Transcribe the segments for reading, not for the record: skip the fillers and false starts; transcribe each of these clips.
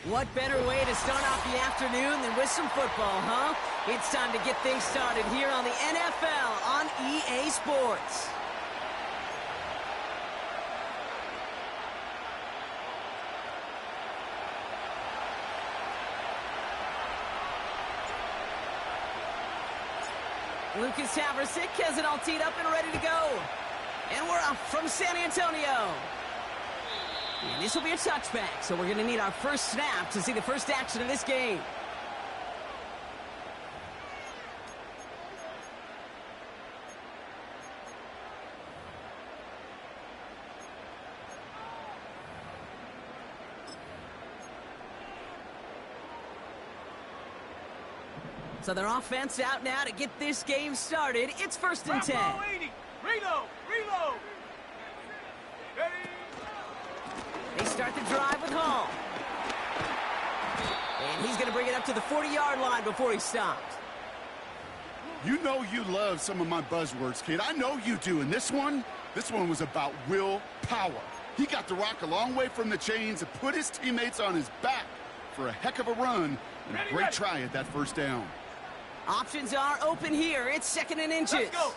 What better way to start off the afternoon than with some football, huh? It's time to get things started here on the NFL on EA Sports. Lucas Taversick has it all teed up and ready to go. And we're off from San Antonio. And this will be a touchback, so we're going to need our first snap to see the first action of this game. So their offense out now to get this game started. It's 1st and 10. Reload! They start the drive with Hall. And he's going to bring it up to the 40-yard line before he stops. You know you love some of my buzzwords, kid. I know you do. And this one was about willpower. He got the rock a long way from the chains and put his teammates on his back for a heck of a run and a great try at that first down. Options are open here. It's 2nd and inches. Let's go.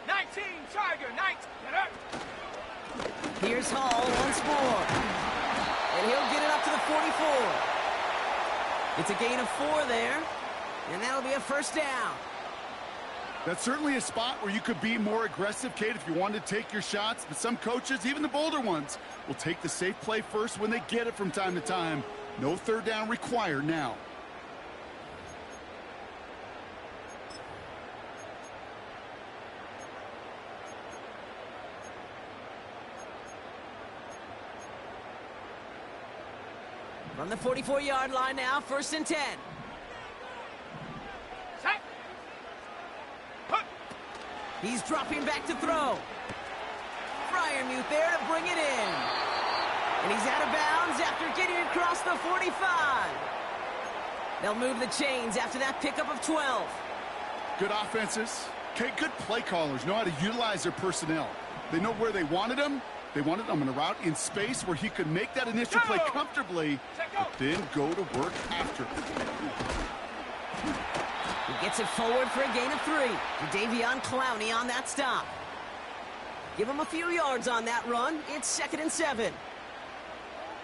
19, Tiger, 19. Here's Hall once more. And he'll get it up to the 44. It's a gain of 4 there. And that'll be a first down. That's certainly a spot where you could be more aggressive, Kate, if you wanted to take your shots. But some coaches, even the bolder ones, will take the safe play first when they get it from time to time. No 3rd down required now. From the 44-yard line now, 1st and 10. Set. He's dropping back to throw. Freiermuth there to bring it in. And he's out of bounds after getting across the 45. They'll move the chains after that pickup of 12. Good offenses. Okay, good play callers know how to utilize their personnel. They know where they wanted them. They wanted him in a route in space where he could make that initial play comfortably, but then go to work after. He gets it forward for a gain of 3. Davion Clowney on that stop. Give him a few yards on that run. It's 2nd and 7.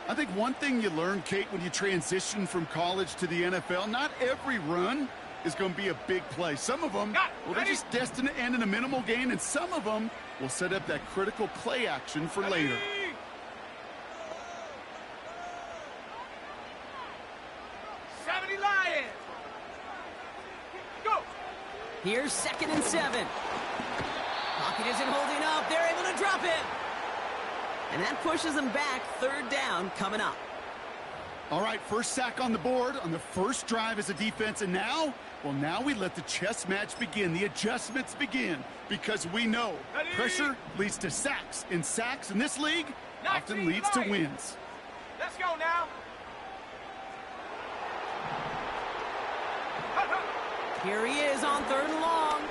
I think one thing you learn, Kate, when you transition from college to the NFL, not every run is going to be a big play. Some of them, well, they're just destined to end in a minimal gain, and some of them will set up that critical play action for later. Lions. Go. Here's 2nd and 7. Pocket isn't holding up. They're able to drop it. And that pushes them back. 3rd down coming up. All right, first sack on the board on the first drive as a defense, and now, well, now we let the chess match begin, the adjustments begin, because we know pressure leads to sacks, and sacks in this league often leads to wins. Let's go now. Here he is on 3rd and long.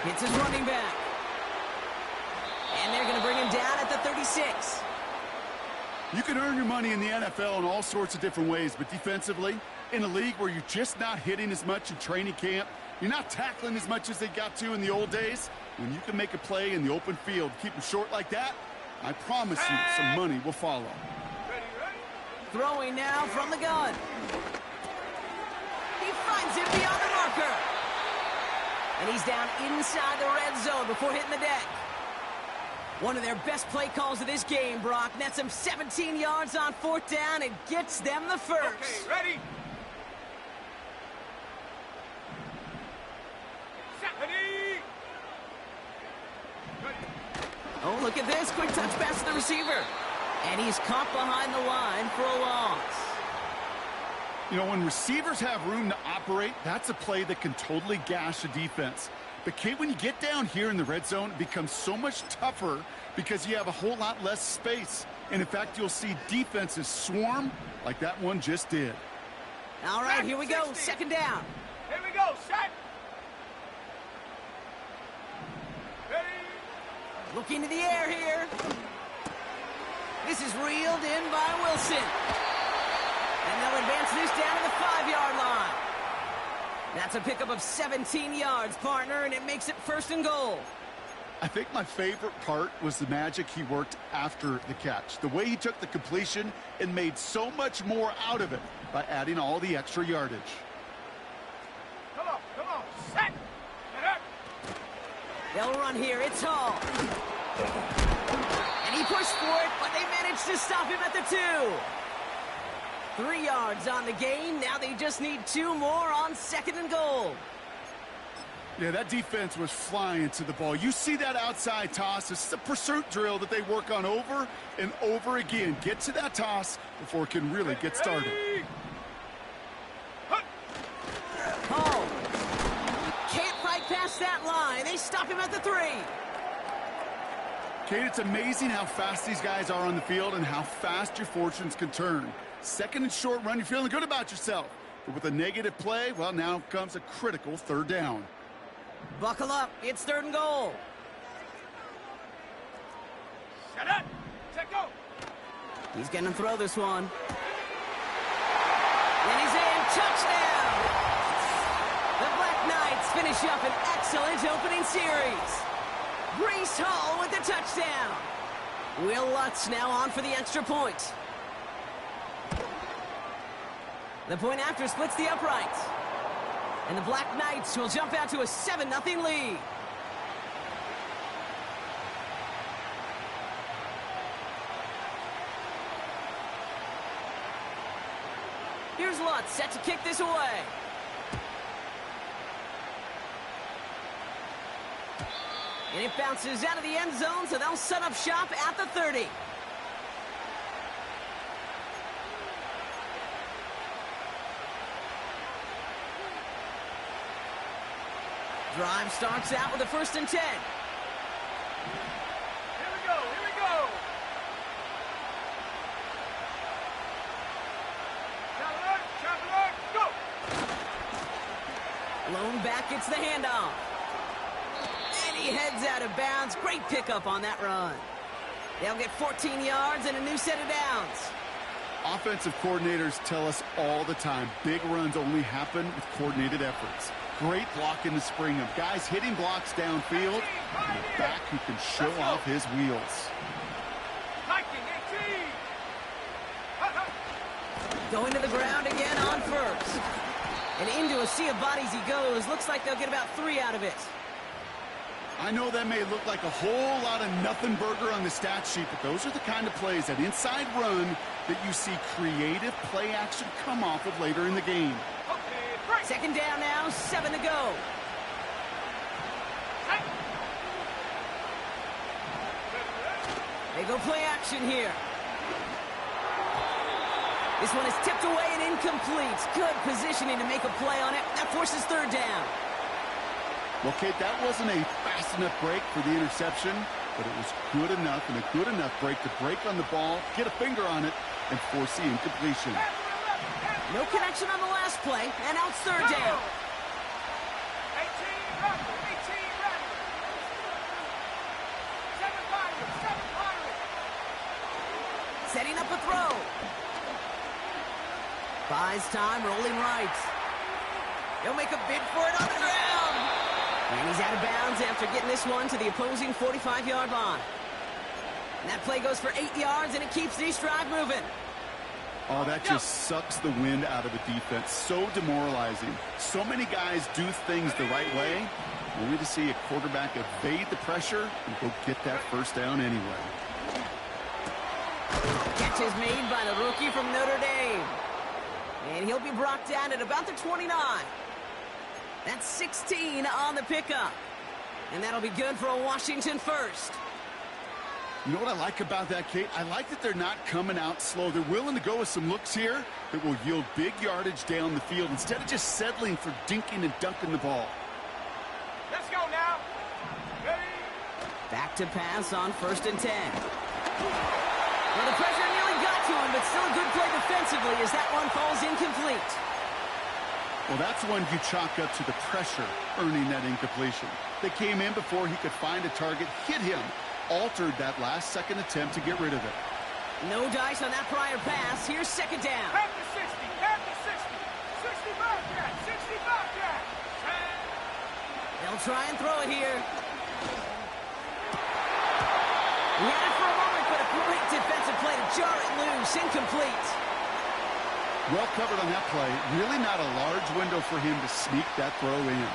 Hits his running back. And they're going to bring him down at the 36. You can earn your money in the NFL in all sorts of different ways, but defensively, in a league where you're just not hitting as much in training camp, you're not tackling as much as they got to in the old days, when you can make a play in the open field, keep them short like that, I promise you some money will follow. Ready. Throwing now from the gun. He finds it beyond the marker. And he's down inside the red zone before hitting the deck. One of their best play calls of this game, Brock. Nets them 17 yards on 4th down and gets them the first. Okay, ready. Oh, look at this. Quick touch pass to the receiver. And he's caught behind the line for a loss. You know, when receivers have room to operate, that's a play that can totally gash a defense. But, Kate, when you get down here in the red zone, it becomes so much tougher because you have a whole lot less space. And, in fact, you'll see defenses swarm like that one just did. All right, here we go. 2nd down. Here we go. Set. Ready. Looking to the air here. This is reeled in by Wilson. And they'll advance this down to the 5-yard line. That's a pickup of 17 yards, partner, and it makes it 1st and goal. I think my favorite part was the magic he worked after the catch. The way he took the completion and made so much more out of it by adding all the extra yardage. Come on, set. Get up. They'll run here. It's Hall. And he pushed for it, but they managed to stop him at the 2. 3 yards on the gain. Now they just need 2 more on 2nd and goal. Yeah, that defense was flying to the ball. You see that outside toss. This is a pursuit drill that they work on over and over again. Get to that toss before it can really get started. Hall can't fight past that line. They stop him at the 3. Kate, it's amazing how fast these guys are on the field and how fast your fortunes can turn. 2nd and short run, you're feeling good about yourself. But with a negative play, well, now comes a critical 3rd down. Buckle up. It's 3rd and goal. Set up. Set go. He's going to throw this one. And he's in. Touchdown. The Black Knights finish up an excellent opening series. Breece Hall with the touchdown. Will Lutz now on for the extra point. The point after splits the uprights. And the Black Knights will jump out to a 7-0 lead. Here's Lutz set to kick this away. And it bounces out of the end zone, so they'll set up shop at the 30. Drive starts out with a 1st and 10. Here we go. Traveler, go. Lone back gets the handoff. And he heads out of bounds. Great pickup on that run. They'll get 14 yards and a new set of downs. Offensive coordinators tell us all the time, big runs only happen with coordinated efforts. Great block in the spring of guys hitting blocks downfield and a back who can show off his wheels. Viking 18. Going to the ground again on 1st. And into a sea of bodies he goes. Looks like they'll get about 3 out of it. I know that may look like a whole lot of nothing burger on the stat sheet, but those are the kind of plays, that inside run, that you see creative play action come off of later in the game. 2nd down now, 7 to go. They go play action here. This one is tipped away and incomplete. Good positioning to make a play on it. That forces 3rd down. Well, Kate, that wasn't a fast enough break for the interception, but it was good enough and a good enough break to break on the ball, get a finger on it, and force the incompletion. No connection on the last play, and now it's 3rd down. 18 ready. 7 Pirates. Setting up a throw. Buys time, rolling right. He'll make a bid for it on the ground. And he's out of bounds after getting this one to the opposing 45-yard line. And that play goes for 8 yards, and it keeps this drive moving. Oh, that just sucks the wind out of the defense. So demoralizing. So many guys do things the right way, only to see a quarterback evade the pressure and go get that 1st down anyway. Catch is made by the rookie from Notre Dame. And he'll be brought down at about the 29. That's 16 on the pickup. And that'll be good for a Washington 1st. You know what I like about that, Kate? I like that they're not coming out slow. They're willing to go with some looks here that will yield big yardage down the field instead of just settling for dinking and dunking the ball. Let's go now. Ready? Back to pass on 1st and 10. Well, the pressure nearly got to him, but still a good play defensively as that one falls incomplete. Well, that's one you chalk up to the pressure earning that incompletion. They came in before he could find a target, hit him, altered that last-second attempt to get rid of it. No dice on that prior pass. Here's second down. Half the 60, half the 60. 60 Bobcat, 60 Bobcat. They'll try and throw it here. He had it for a moment, but a great defensive play to jar it loose. Incomplete. Well covered on that play. Really not a large window for him to sneak that throw in.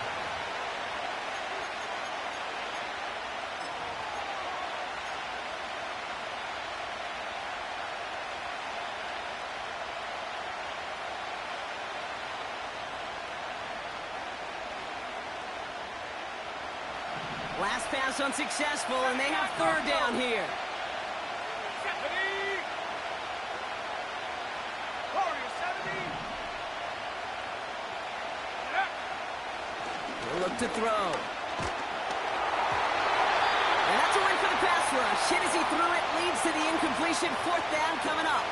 Last pass unsuccessful, and they have third down here. 70. Warrior 70. They'll look to throw. And that's a win for the pass rush. Hit as he threw it, leads to the incompletion. Fourth down coming up.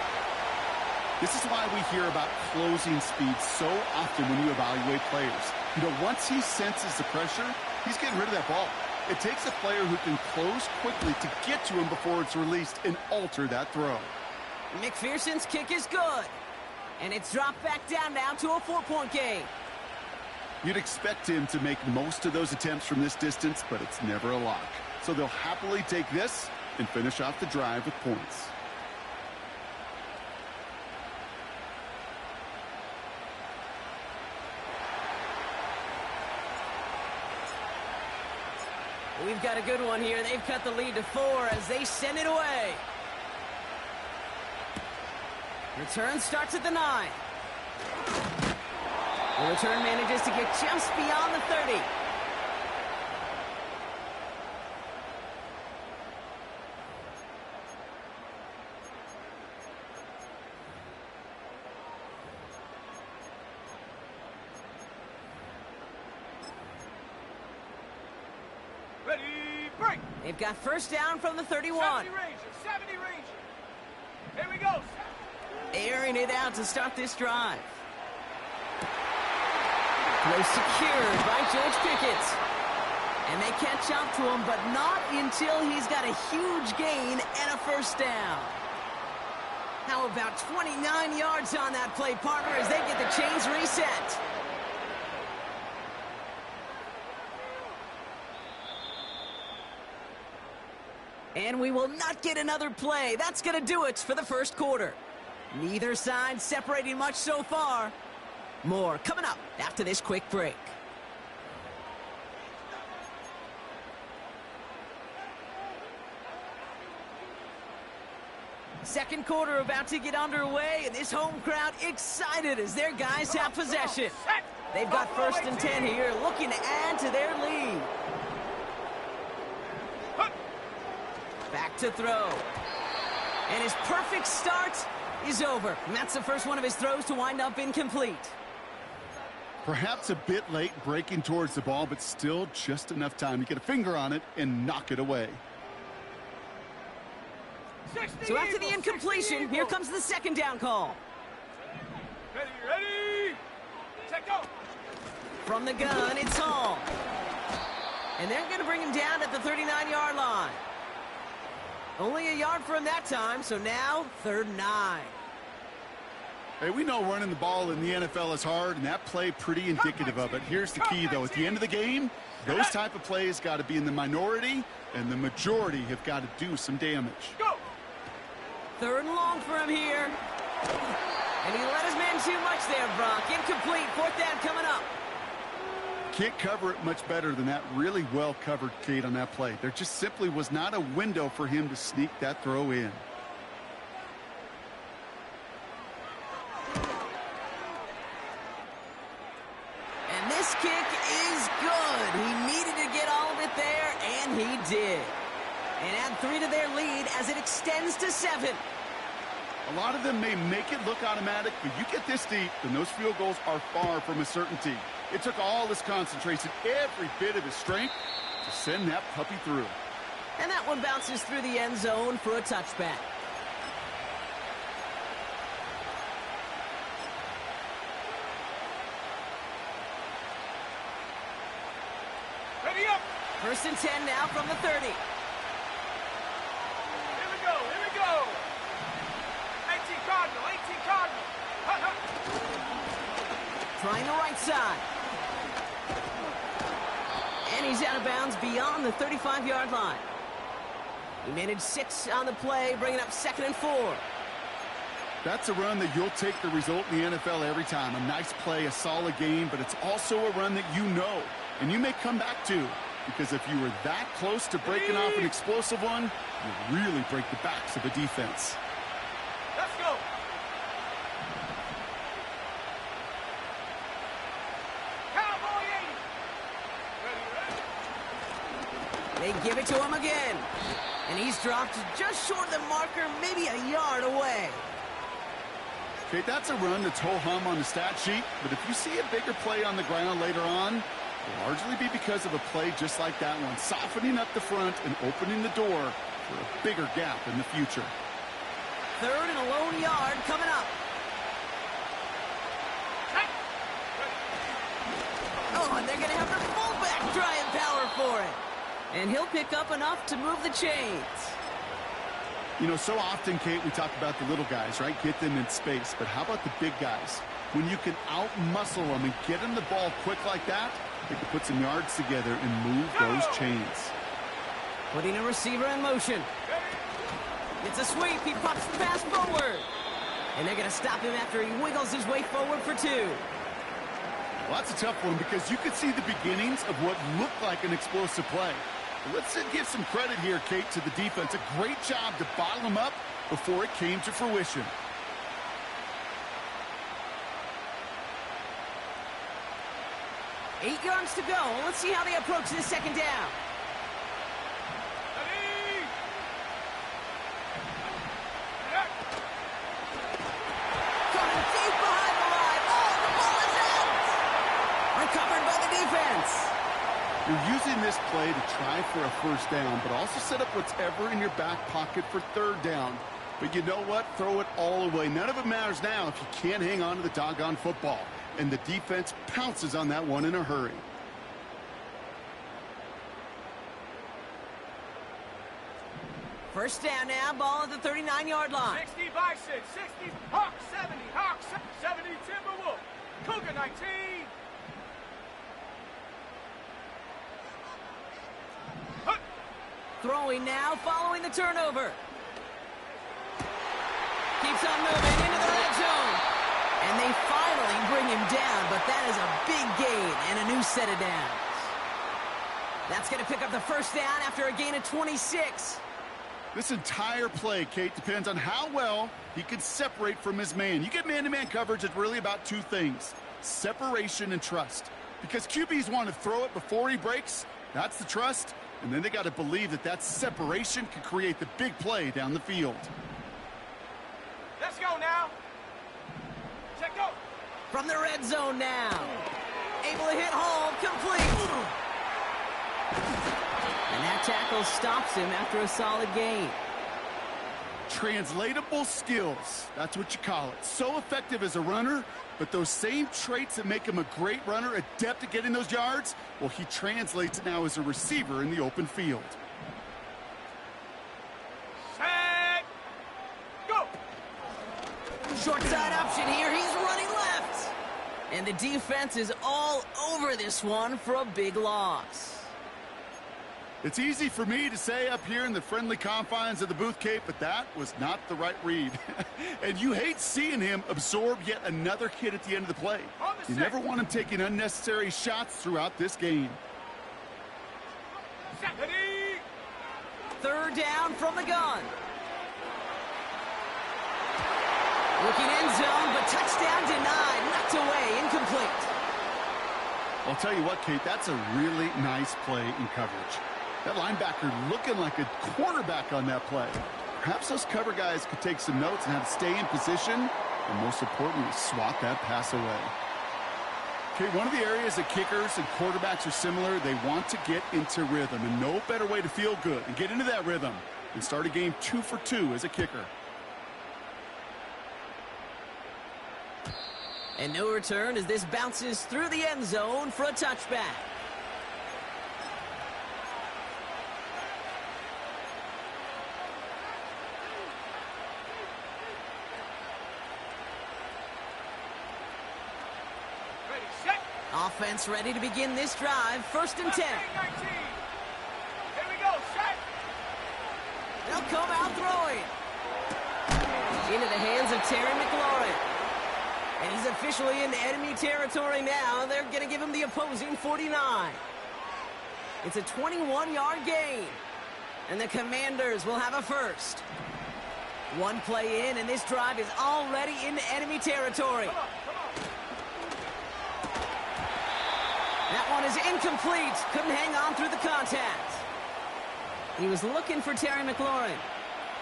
This is why we hear about closing speed so often when you evaluate players. You know, once he senses the pressure, he's getting rid of that ball. It takes a player who can close quickly to get to him before it's released and alter that throw. McPherson's kick is good. And it's dropped back down now to a 4-point game. You'd expect him to make most of those attempts from this distance, but it's never a lock. So they'll happily take this and finish off the drive with points. We've got a good one here. They've cut the lead to 4 as they send it away. Return starts at the 9. The return manages to get just beyond the 30. Ready, break. They've got first down from the 31. 70 Ranger, 70 Ranger. Here we go. Airing it out to start this drive. Throw secured by George Pickett. And they catch up to him, but not until he's got a huge gain and a first down. How about 29 yards on that play, partner, as they get the chains reset. And we will not get another play. That's going to do it for the first quarter. Neither side separating much so far. More coming up after this quick break. Second quarter about to get underway, and this home crowd excited as their guys have possession. They've got first and 10 here, looking to add to their lead. Back to throw. And his perfect start is over. And that's the first one of his throws to wind up incomplete. Perhaps a bit late breaking towards the ball, but still just enough time to get a finger on it and knock it away. So after the incompletion, here comes the second down call. Ready, ready. Set go. From the gun, it's Hall. And they're going to bring him down at the 39-yard line. Only a yard for him that time, so now 3rd and 9. Hey, we know running the ball in the NFL is hard, and that play pretty indicative of it. Here's the key, though. At the end of the game, those type of plays got to be in the minority, and the majority have got to do some damage. Go. 3rd and long for him here. And he let his man too much there, Brock. Incomplete. 4th down coming up. Can't cover it much better than that really well-covered Kate on that play. There just simply was not a window for him to sneak that throw in. And this kick is good. He needed to get all of it there, and he did. And add 3 to their lead as it extends to 7. A lot of them may make it look automatic, but you get this deep, and those field goals are far from a certainty. It took all his concentration, every bit of his strength, to send that puppy through. And that one bounces through the end zone for a touchback. Ready up. 1st and 10 now from the 30. Here we go, here we go. trying the right side. And he's out of bounds beyond the 35-yard line. He managed 6 on the play, bringing up 2nd and 4. That's a run that you'll take the result in the NFL every time. A nice play, a solid game, but it's also a run that you know and you may come back to. Because if you were that close to breaking off an explosive one, you really break the backs of a defense. Let's go. Cowboy 80. They give it to him again. And he's dropped just short of the marker, maybe a yard away. Okay, that's a run that's ho-hum on the stat sheet, but if you see a bigger play on the ground later on, it'll largely be because of a play just like that one, softening up the front and opening the door for a bigger gap in the future. 3rd and a lone yard coming up. Oh, and they're going to have their fullback trying power for it. And he'll pick up enough to move the chains. You know, so often, Kate, we talk about the little guys, right? Get them in space. But how about the big guys? When you can out-muscle them and get them the ball quick like that, they can put some yards together and move those chains. Putting a receiver in motion. It's a sweep. He pops the pass forward. And they're going to stop him after he wiggles his way forward for 2. Well, that's a tough one because you could see the beginnings of what looked like an explosive play. But let's give some credit here, Kate, to the defense. A great job to bottle him up before it came to fruition. Eight yards to go. Let's see how they approach this 2nd down. Coming deep behind the line. Oh, the ball is out. Recovered by the defense. You're using this play to try for a 1st down, but also set up whatever in your back pocket for 3rd down. But you know what? Throw it all away. None of it matters now if you can't hang on to the doggone football. And the defense pounces on that one in a hurry. First down now, ball at the 39-yard line. 60 Bison, 60 Hawk 70, Hawk 70 Timberwolf, Cougar 19. Throwing now, following the turnover. Keeps on moving into the red zone. And they finally bring him down, but that is a big gain and a new set of downs. That's going to pick up the 1st down after a gain of 26. This entire play, Kate, depends on how well he can separate from his man. You get man-to-man coverage, it's really about 2 things, separation and trust. Because QBs want to throw it before he breaks, that's the trust, and then they got to believe that that separation can create the big play down the field. Let's go now. Check go. From the red zone now. Able to hit home, complete. And that tackle stops him after a solid gain. Translatable skills, that's what you call it. So effective as a runner, but those same traits that make him a great runner, adept at getting those yards, well, he translates it now as a receiver in the open field. Set. Go. Short side option here. He's running left. And the defense is all over this one for a big loss. It's easy for me to say up here in the friendly confines of the booth, Kate, but that was not the right read. And you hate seeing him absorb yet another hit at the end of the play. You never want him taking unnecessary shots throughout this game. 3rd down from the gun. Looking end zone, but touchdown denied. Knocked away, incomplete. I'll tell you what, Kate, that's a really nice play in coverage. That linebacker looking like a quarterback on that play. Perhaps those cover guys could take some notes on how to stay in position and, most importantly, swat that pass away. Okay, one of the areas that kickers and quarterbacks are similar, they want to get into rhythm, and no better way to feel good and get into that rhythm than start a game 2 for 2 as a kicker. And no return as this bounces through the end zone for a touchback. Offense ready to begin this drive. 1st and 10. 19. Here we go, set. They'll come out throwing. Into the hands of Terry McLaurin. And he's officially in enemy territory now. They're going to give him the opposing 49. It's a 21-yard gain. And the Commanders will have a first. One play in, and this drive is already into enemy territory. Come on. That one is incomplete. Couldn't hang on through the contact. He was looking for Terry McLaurin.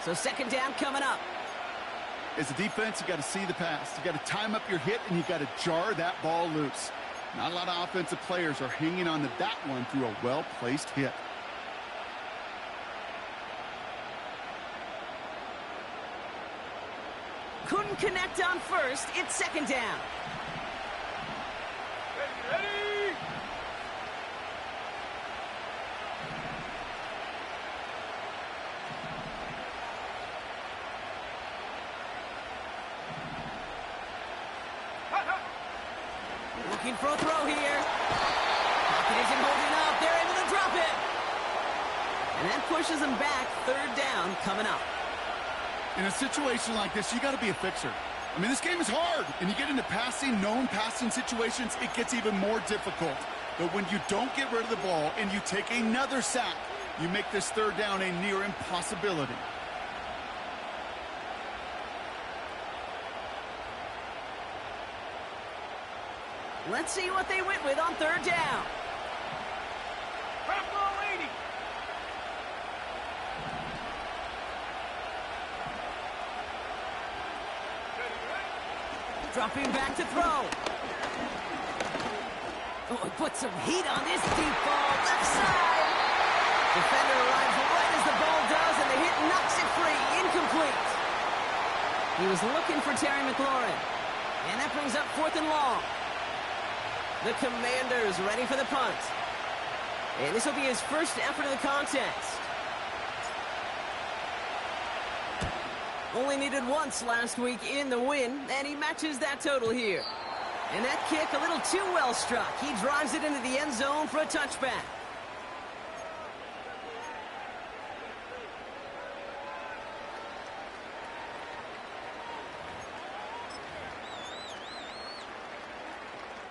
So 2nd down coming up. As a defense, you got to see the pass. You got to time up your hit, and you got to jar that ball loose. Not a lot of offensive players are hanging on to that one through a well-placed hit. Couldn't connect on first. It's 2nd down. Ready. Looking for a throw here. Pocket isn't holding up. They're able to drop it. And that pushes them back. 3rd down coming up. In a situation like this, you got to be a fixer. I mean, this game is hard, and you get into known passing situations, it gets even more difficult. But when you don't get rid of the ball and you take another sack, you make this 3rd down a near impossibility. Let's see what they went with on 3rd down. Purple lady. Dropping back to throw. Oh, he put some heat on this deep ball. Left side. Defender arrives right as the ball does, and the hit knocks it free. Incomplete. He was looking for Terry McLaurin. And that brings up 4th and long. The Commanders ready for the punt. And this will be his first effort of the contest. Only needed once last week in the win, and he matches that total here. And that kick a little too well struck. He drives it into the end zone for a touchback.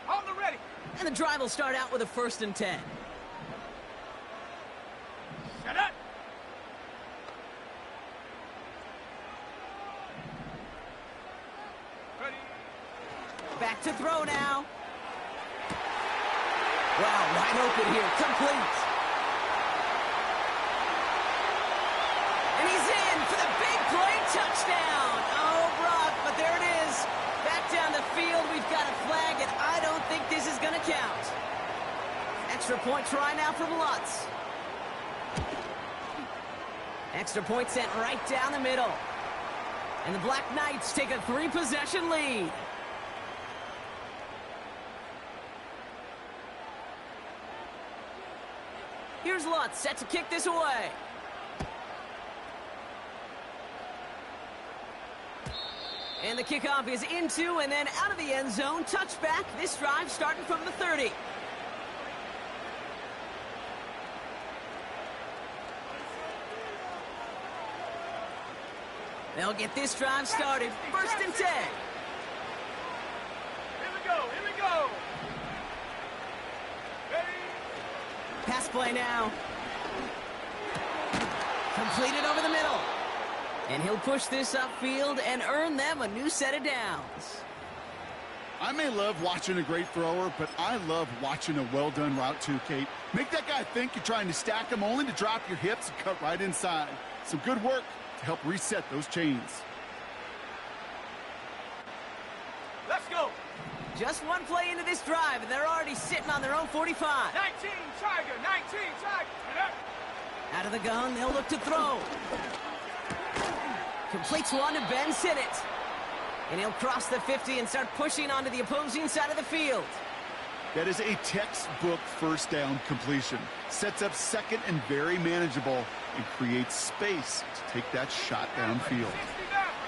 On the ready. And the drive will start out with a 1st and 10. Set up. Ready. Back to throw now. Wow, wide open here. Complete. And he's in for the big play touchdown. Oh, Brock, but there it is. Back down the field, we've got a flag, and I don't think this is going to count. Extra point try now from Lutz. Extra point sent right down the middle. And the Black Knights take a 3-possession lead. Here's Lutz, set to kick this away. And the kickoff is into and then out of the end zone. Touchback. This drive starting from the 30. They'll get this drive started. 1st and 10. Here we go. Ready. Pass play now. Completed over the middle. And he'll push this upfield and earn them a new set of downs. I may love watching a great thrower, but I love watching a well-done route too, Kate. Make that guy think you're trying to stack him only to drop your hips and cut right inside. Some good work to help reset those chains. Let's go. Just one play into this drive, and they're already sitting on their own 45. 19 Tiger. Out of the gun, they'll look to throw. Completes one to Ben Sinnott. And he'll cross the 50 and start pushing onto the opposing side of the field. That is a textbook 1st down completion. Sets up 2nd and very manageable and creates space to take that shot downfield.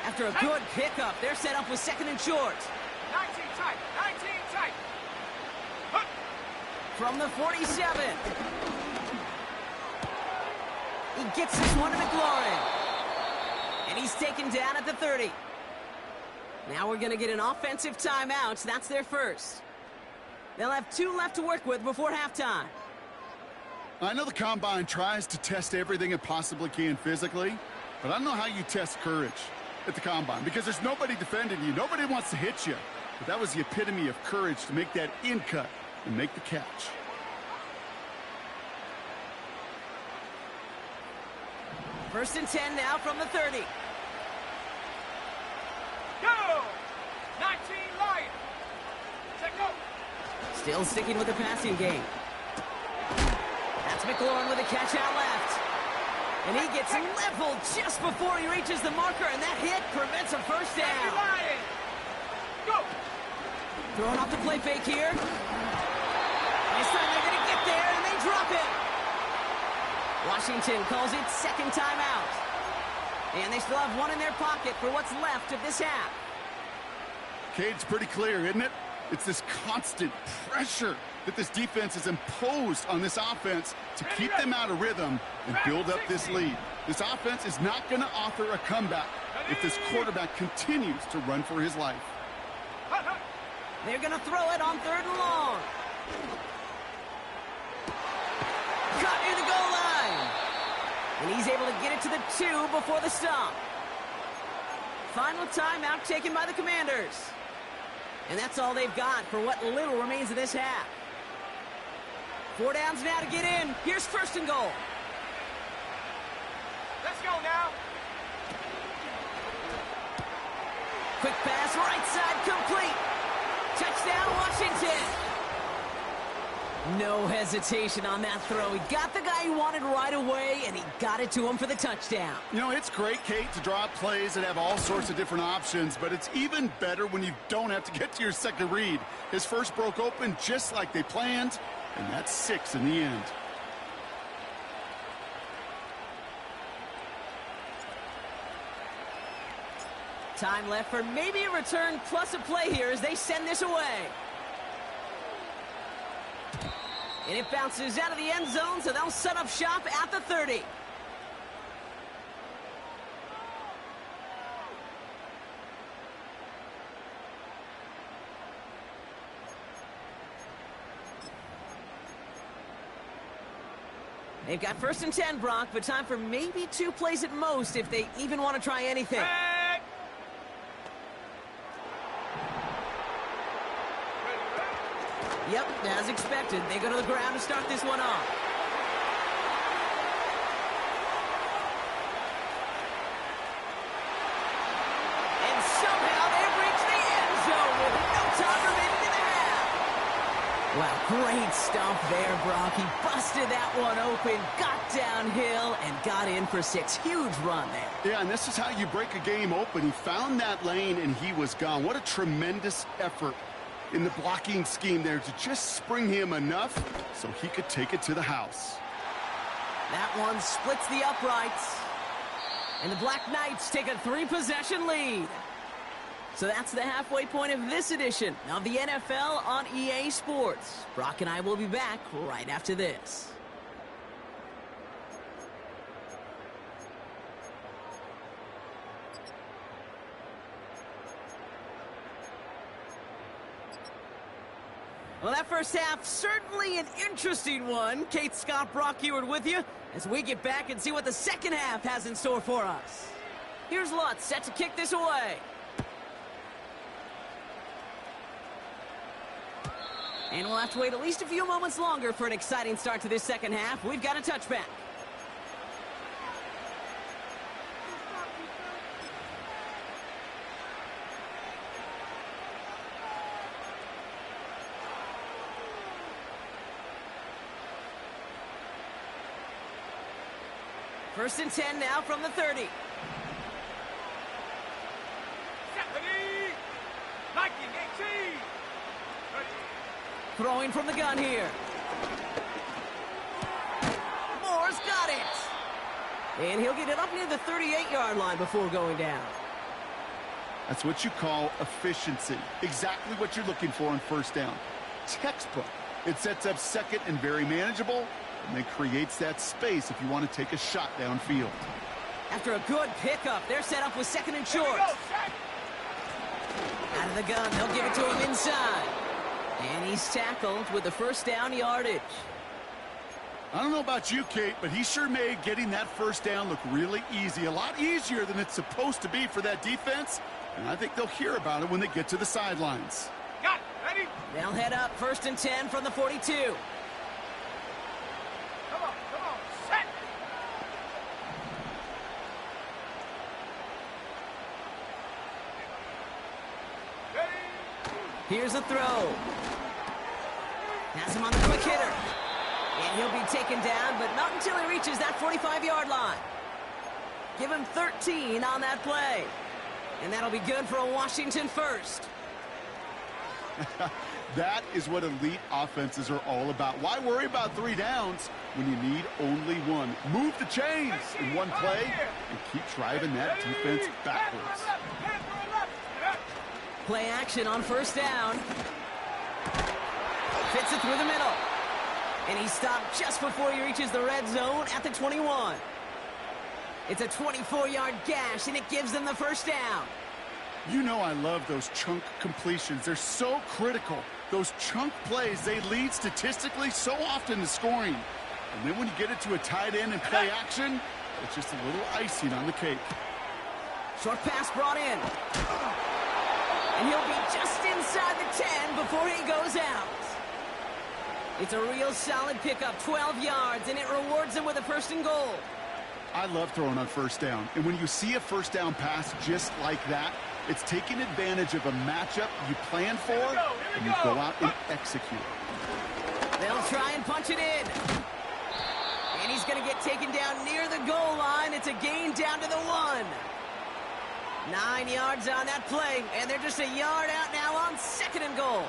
After a good pickup, they're set up with 2nd and short. 19 tight. from the 47. He gets this one to McLaurin. And he's taken down at the 30. Now we're going to get an offensive timeout. That's their first. They'll have 2 left to work with before halftime. I know the Combine tries to test everything it possibly can physically, but I don't know how you test courage at the Combine because there's nobody defending you. Nobody wants to hit you. But that was the epitome of courage to make that in cut and make the catch. First and 10 now from the 30. Go! 19 Lions. Set go. Still sticking with the passing game. That's McLaurin with a catch out left. And he gets leveled just before he reaches the marker, and that hit prevents a first down. Go! Throwing off the play fake here. This time they're going to get there, and they drop it. Washington calls it second timeout. And they still have one in their pocket for what's left of this half. Cade's pretty clear, isn't it? It's this constant pressure that this defense has imposed on this offense to keep them out of rhythm and build up this lead. This offense is not going to offer a comeback if this quarterback continues to run for his life. They're going to throw it on 3rd and long. Caught near the goal line. And he's able to get it to the 2 before the stop. Final timeout taken by the Commanders. And that's all they've got for what little remains of this half. 4 downs now to get in. Here's 1st and goal. Let's go now. Quick pass, right side, complete. Touchdown, Washington. No hesitation on that throw. He got the guy he wanted right away, and he got it to him for the touchdown. You know, it's great, Kate, to draw up plays and have all sorts of different options, but it's even better when you don't have to get to your second read. His first broke open just like they planned, and that's 6 in the end. Time left for maybe a return plus a play here as they send this away. And it bounces out of the end zone, so they'll set up shop at the 30. They've got 1st and 10, Brock, but time for maybe 2 plays at most if they even want to try anything. Yep, as expected, they go to the ground to start this one off. And somehow they've reached the end zone with no time remaining in the half. Wow, great stuff there, Brock. He busted that one open, got downhill, and got in for 6. Huge run there. Yeah, and this is how you break a game open. He found that lane, and he was gone. What a tremendous effort in the blocking scheme there to just spring him enough so he could take it to the house. That one splits the uprights. And the Black Knights take a 3-possession lead. So that's the halfway point of this edition of the NFL on EA Sports. Brock and I will be back right after this. Well, that first half, certainly an interesting one. Kate, Scott, Brock Ewart with you as we get back and see what the second half has in store for us. Here's Lutz set to kick this away. And we'll have to wait at least a few moments longer for an exciting start to this second half. We've got a touchback. First and 10 now from the 30. 70. 1918. Throwing from the gun here. Moore's got it. And he'll get it up near the 38-yard line before going down. That's what you call efficiency. Exactly what you're looking for on first down. Textbook It sets up second and very manageable, and then creates that space if you want to take a shot downfield. After a good pickup, they're set up with second and short. Out of the gun, they'll give it to him inside. And he's tackled with the first down yardage. I don't know about you, Kate, but he sure made getting that first down look really easy. A lot easier than it's supposed to be for that defense. And I think they'll hear about it when they get to the sidelines. Got it. Ready? They'll head up 1st and 10 from the 42. Come on. Set. Ready? Here's a throw. Has him on the quick hitter. And he'll be taken down, but not until he reaches that 45-yard line. Give him 13 on that play. And that'll be good for a Washington first. That is what elite offenses are all about. Why worry about 3 downs when you need only one? Move the chains in one play and keep driving that defense backwards. Play action on 1st down. Fits it through the middle. And he stopped just before he reaches the red zone at the 21. It's a 24-yard gash, and it gives them the first down. You know I love those chunk completions. They're so critical. Those chunk plays, they lead statistically so often to scoring. And then when you get it to a tight end and play action, it's just a little icing on the cake. Short pass brought in. And he'll be just inside the 10 before he goes out. It's a real solid pickup, 12 yards, and it rewards him with a 1st and goal. I love throwing on 1st down. And when you see a 1st down pass just like that, it's taking advantage of a matchup you plan for, and you go out and execute. They'll try and punch it in. And he's going to get taken down near the goal line. It's a gain down to the 1. 9 yards on that play, and they're just a yard out now on 2nd and goal.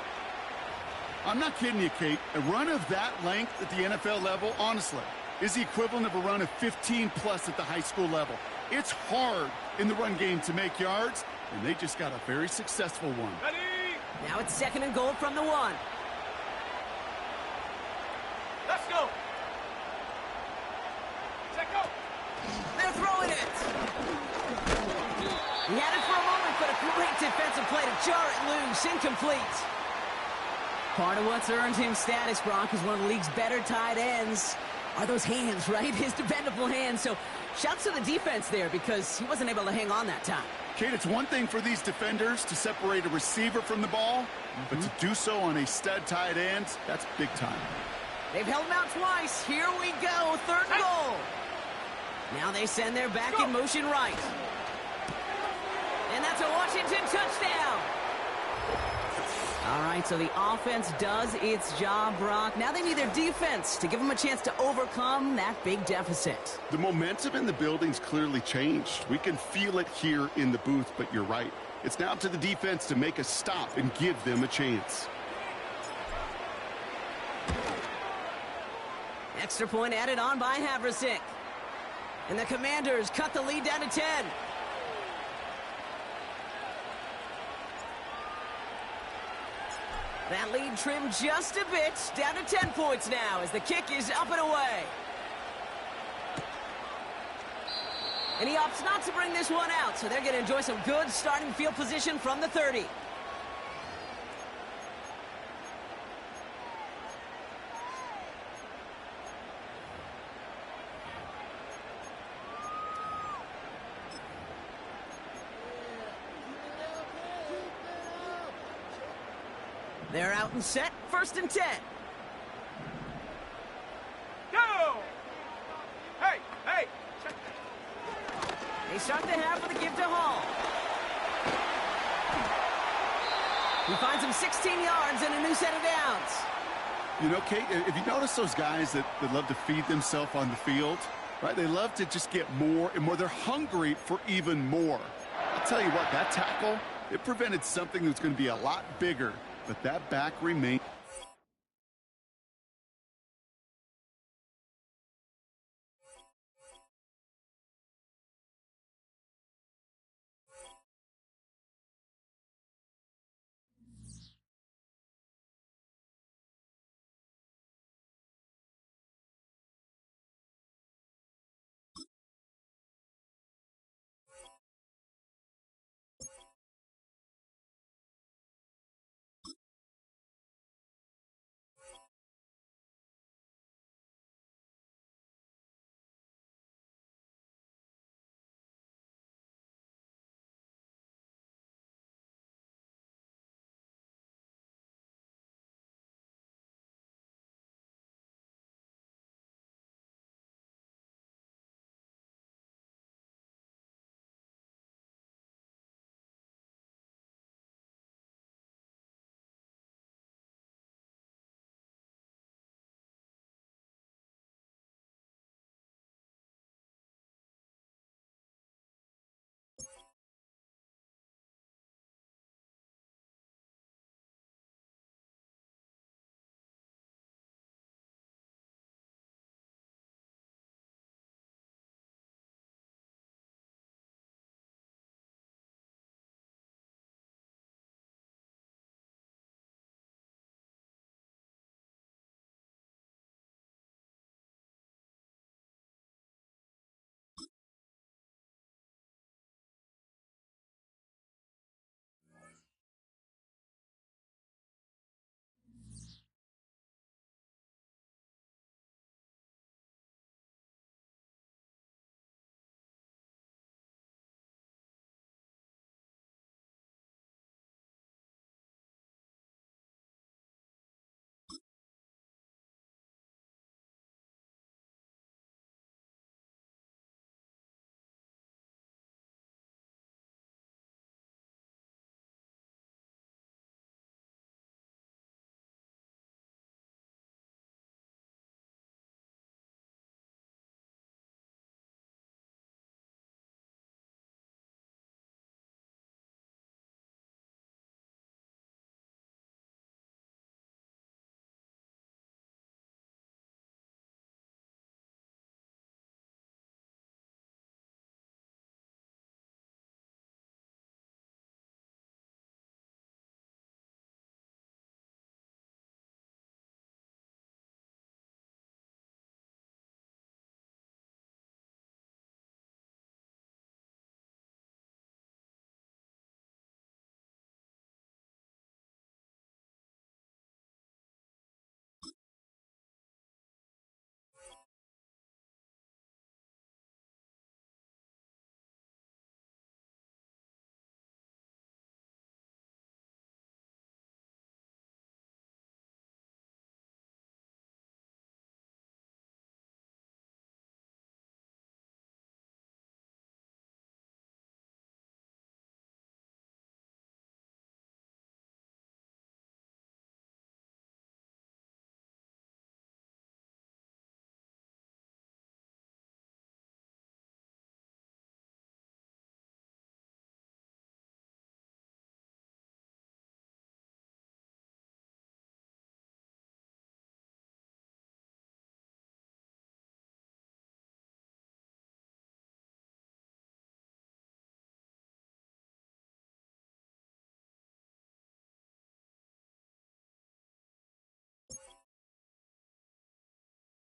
I'm not kidding you, Kate. A run of that length at the NFL level, honestly, is the equivalent of a run of 15-plus at the high school level. It's hard in the run game to make yards, and they just got a very successful one. Ready? Now it's 2nd and goal from the 1. Let's go. Check go. They're throwing it. He had it for a moment, but a great defensive play to jar it loose. Incomplete. Part of what's earned him status, Brock, is one of the league's better tight ends. Are those hands, right? His dependable hands. So shouts to the defense there because he wasn't able to hang on that time. Kate, it's one thing for these defenders to separate a receiver from the ball, but to do so on a stud tight end, that's big time. They've held him out twice. Here we go. 3rd and goal. Now they send their back in motion right. And that's a Washington touchdown. All right, so the offense does its job, Brock. Now they need their defense to give them a chance to overcome that big deficit. The momentum in the building's clearly changed. We can feel it here in the booth, but you're right. It's now up to the defense to make a stop and give them a chance. Extra point added on by Havrasik. And the Commanders cut the lead down to 10. That lead trimmed just a bit, down to 10 points now as the kick is up and away. And he opts not to bring this one out, so they're going to enjoy some good starting field position from the 30. They're out and set, 1st and 10. Go! Hey! Check. They start the half with a give to Hall. He finds him 16 yards and a new set of downs. You know, Kate, if you notice those guys that love to feed themselves on the field, right? They love to just get more and more. They're hungry for even more. I'll tell you what, that tackle, it prevented something that's going to be a lot bigger. But that back remained.